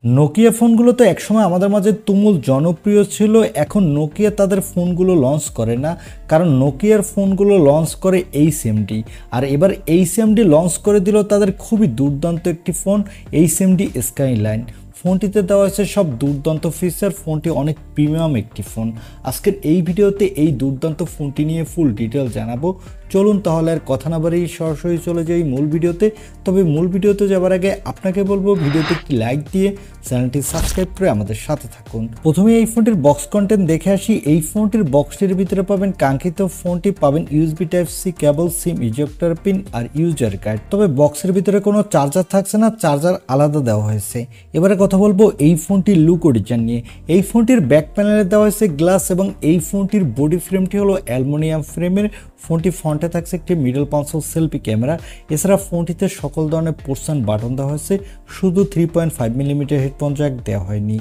Nokia ফোনগুলো তো একসময় আমাদের মাঝে তুমুল জনপ্রিয় ছিল। এখন নোকিয়া তাদের ফোনগুলো লঞ্চ করে না, কারণ নোকিয়ার ফোনগুলো লঞ্চ করে HMD। আর এবার HMD লঞ্চ করে দিল তাদের খুবই দুর্দান্ত একটি ফোন, HMD Skyline। ফোনটিতে দেওয়া হয়েছে সব দুর্দান্ত ফিচার, ফোনটি অনেক প্রিমিয়াম একটি ফোন। আজকের এই ভিডিওতে এই দুর্দান্ত ফোনটি নিয়ে ফুল ডিটেল জানাবো। চলুন তাহলে আর কথা না বাড়িয়ে সরাসরি চলে যাই মূল ভিডিওতে। তবে মূল ভিডিওতে যাওয়ার আগে আপনাকে বলবো ভিডিওতে একটি লাইক দিয়ে চ্যানেলটি সাবস্ক্রাইব করে আমাদের সাথে থাকুন। প্রথমে এই ফোনটির বক্স কন্টেন্ট দেখে আসি। এই ফোনটির বক্সটির ভিতরে পাবেন কাঙ্ক্ষিত ফোনটি, পাবেন USB Type-C কেবল, সিম ইজেক্টর পিন আর ইউজার গাইড। তবে বক্সের ভিতরে কোনো চার্জার থাকছে না, চার্জার আলাদা দেওয়া হয়েছে। এবারে কথা বলবো এই ফোনটির লুক অরিজিন নিয়ে। এই ফোনটির ব্যাক প্যানেলে দেওয়া হয়েছে গ্লাস এবং এই ফোনটির বডি ফ্রেমটি হলো অ্যালুমিনিয়াম ফ্রেমের। ফোনটি ফ্রন্টে থাকছে একটি মিডল পাঞ্চল সেলফি ক্যামেরা। এছাড়া ফোনটিতে সকল ধরনের পোর্শন বাটন দেওয়া হয়েছে, শুধু 3.5 মিলিমিটার হেডফোন জ্যাক দেওয়া হয়নি।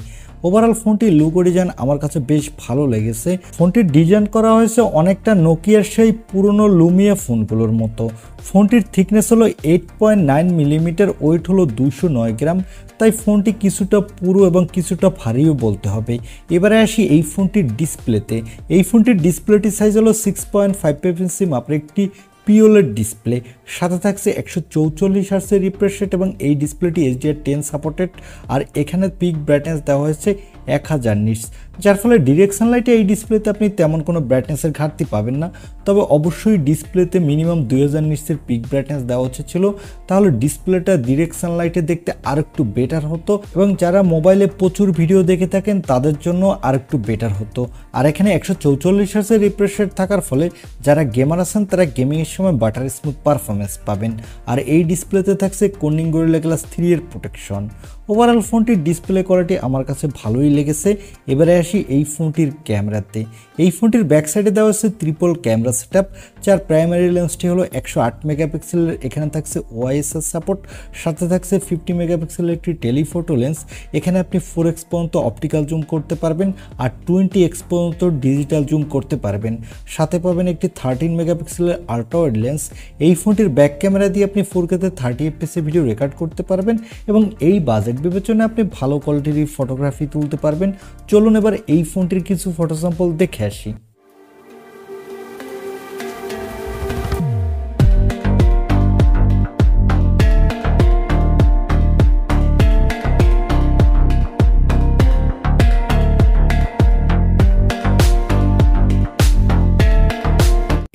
ওভারঅল ফোনটির লুক ডিজাইন আমার কাছে বেশ ভালো লেগেছে। ফোনটির ডিজাইন করা হয়েছে অনেকটা নোকিয়ার সেই পুরনো লুমিয়া ফোনগুলোর মতো। ফোনটির থিকনেস হলো 8.9 মিলিমিটার, ওয়েট হলো 209 গ্রাম। তাই ফোনটি কিছুটা পুরো এবং কিছুটা ভারীও বলতে হবে। এবারে আসি এই ফোনটির ডিসপ্লেতে। এই ফোনটির ডিসপ্লেটির সাইজ হলো 6.55 ইঞ্চি মাপের একটি পিওলেড ডিসপ্লে। সাথে থাকছে 144 হার্টজের রিফ্রেশ রেট এবং এই ডিসপ্লেটি HDR10 সাপোর্টেড। আর এখানে পিক ব্রাইটনেস দেওয়া হয়েছে 1000 নিটস, যার ফলে ডিরেকশন লাইটে এই ডিসপ্লেতে আপনি তেমন কোনো ব্রাইটনেসের ঘাটতি পাবেন না। তবে অবশ্যই ডিসপ্লেতে মিনিমাম 2000 নিটসের পিক ব্রাইটনেস দেওয়া উচিত ছিল, তাহলে ডিসপ্লেটা ডিরেকশন লাইটে দেখতে আর একটু বেটার হতো এবং যারা মোবাইলে প্রচুর ভিডিও দেখে থাকেন তাদের জন্য আর একটু বেটার হতো। আর এখানে 144 হার্টজের রিফ্রেশ রেট থাকার ফলে যারা গেমার আছেন তারা গেমিংয়ের সময় বাটার স্মুথ পারফরমেন্স পাবেন। আর এই ডিসপ্লেতে থাকছে কর্নিং গরিলা গ্লাস 3 এর প্রোটেকশন। ওভারঅল ফোনটির ডিসপ্লে কোয়ালিটি আমার কাছে ভালোই লেগেছে। এবারে আসি এই ফোনটির ক্যামেরাতে। এই ফোনটির ব্যাক সাইডে দেওয়া হচ্ছে ট্রিপল ক্যামেরা সেটআপ, যার প্রাইমারি লেন্সটি হলো 108 মেগাপিক্সেলের। এখানে থাকছে OIS সাপোর্ট, সাথে থাকছে 50 মেগাপিক্সেলের একটি টেলিফোটো লেন্স। এখানে আপনি 4x পর্যন্ত অপটিক্যাল জুম করতে পারবেন আর 20x পর্যন্ত ডিজিটাল জুম করতে পারবেন। সাথে পাবেন একটি 13 মেগাপিক্সেলের আল্ট্রা ওয়াইড লেন্স। এই ফোনটির ব্যাক ক্যামেরা দিয়ে আপনি 4K-তে 30 FPS ভিডিও রেকর্ড করতে পারবেন এবং এই বাজেট বিবেচনায় আপনি ভালো কোয়ালিটির ফটোগ্রাফি তুলতে পারবেন। চলুন এবার এই ফোনটির কিছু ফটো স্যাম্পল দেখে আসি।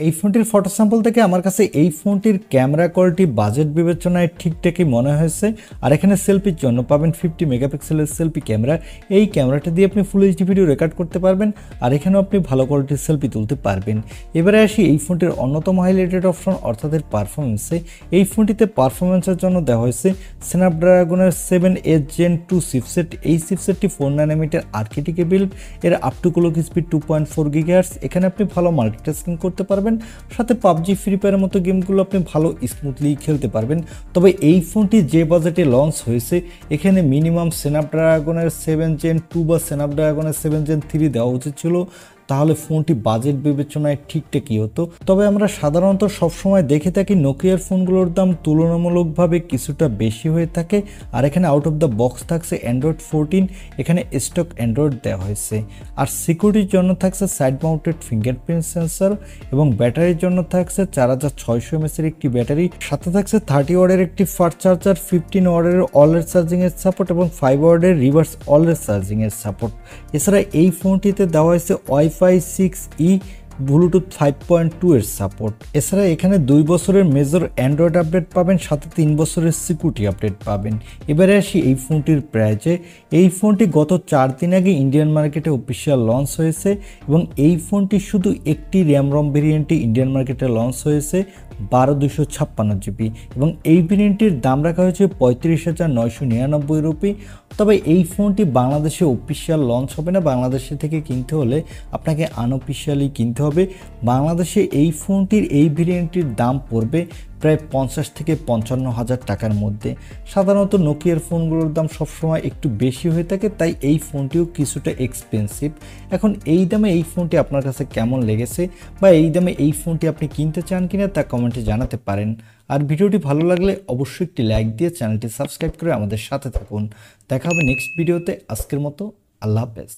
এই ফোনটির ফটো স্যাম্পল থেকে আমার কাছে এই ফোনটির ক্যামেরা কোয়ালিটি বাজেট বিবেচনায় ঠিকঠাকই মনে হয়েছে। আর এখানে সেলফির জন্য পাবেন 50 মেগাপিক্সেলের সেলফি ক্যামেরা। এই ক্যামেরাটা দিয়ে আপনি ফুল এইচডি ভিডিও রেকর্ড করতে পারবেন আর এখানেও আপনি ভালো কোয়ালিটির সেলফি তুলতে পারবেন। এবারে আসি এই ফোনটির অন্যতম হাইলাইটেড অপশন অর্থাৎ এর পারফরমেন্সে। এই ফোনটিতে পারফরমেন্সের জন্য দেওয়া হয়েছে স্ন্যাপড্রাগনের 7H Gen 2 চিপসেট। এই চিপসেটটি 4 ন্যানোমিটার আর্কিটেক্টে বিল্ড, এর up to clock speed 2.4 GHz। এখানে আপনি ভালো মাল্টিটাস্কিং করতে পারবেন, সাথে PUBG ফ্রি ফায়ারের মতো গেমগুলো আপনি ভালো স্মুথলি খেলতে পারবেন। তবে এই ফোনটি যে বাজেটে লঞ্চ হয়েছে এখানে মিনিমাম স্ন্যাপড্রাগনের 7 Gen 2 বা স্ন্যাপড্রাগনের 7 Gen 3 দেওয়া উচিত ছিল, তাহলে ফোনটি বাজেট বিবেচনায় ঠিকঠাকই হতো। তবে আমরা সাধারণত সবসময় দেখে থাকি নোকিয়ার ফোনগুলোর দাম তুলনামূলকভাবে কিছুটা বেশি হয়ে থাকে। আর এখানে আউট অফ দ্য বক্স থাকছে Android 14, এখানে স্টক অ্যান্ড্রয়েড দেওয়া হয়েছে। আর সিকিউরিটির জন্য থাকছে সাইড মাউন্টেড ফিঙ্গারপ্রিন্ট সেন্সর এবং ব্যাটারির জন্য থাকছে 4600 mAh এর একটি ব্যাটারি। সাথে থাকছে 30 ওয়াটের একটি ফাস্ট চার্জার, 15 ওয়াটের অলওয়েজ চার্জিং এর সাপোর্ট এবং 5 ওয়াটের রিভার্স অলওয়েজ চার্জিং এর সাপোর্ট। এছাড়া এই ফোনটিতে দেওয়া হয়েছে Wi-Fi 6E, ব্লুটুথ 5.2 এর সাপোর্ট। এছাড়া এখানে 2 বছরের মেজর অ্যান্ড্রয়েড আপডেট পাবেন, সাথে 3 বছরের সিকিউরিটি আপডেট পাবেন। এবারে আসি এই ফোনটির প্রাইসে। এই ফোনটি গত 4 দিন আগে ইন্ডিয়ান মার্কেটে অফিসিয়াল লঞ্চ হয়েছে এবং এই ফোনটি শুধু একটি র্যাম রম ভেরিয়েন্টে ইন্ডিয়ান মার্কেটে লঞ্চ হয়েছে 12256 GB এবং এই ভেরিয়েন্টটির দাম রাখা হয়েছে 35,999 রুপি। তবে এই ফোনটি বাংলাদেশে অফিসিয়াল লঞ্চ হবে না, বাংলাদেশে থেকে কিনতে হলে আপনাকে আনঅফিসিয়ালি কিনতে হবে। বাংলাদেশে এই ফোনটির এই ভেরিয়েন্টটির দাম পড়বে প্রায় 50 থেকে 55 হাজার টাকার মধ্যে। সাধারণত নোকিয়ার ফোনগুলোর দাম সবসময় একটু বেশি হয়ে থাকে, তাই এই ফোনটিও কিছুটা এক্সপেন্সিভ। এখন এই দামে এই ফোনটি আপনার কাছে কেমন লেগেছে বা এই দামে এই ফোনটি আপনি কিনতে চান কিনা তা কমেন্টে জানাতে পারেন। আর ভিডিওটি ভালো লাগলে অবশ্যই একটি লাইক দিয়ে চ্যানেলটি সাবস্ক্রাইব করে আমাদের সাথে থাকুন। দেখা হবে নেক্সট ভিডিওতে। আজকের মতো আল্লাহ হাফেজ।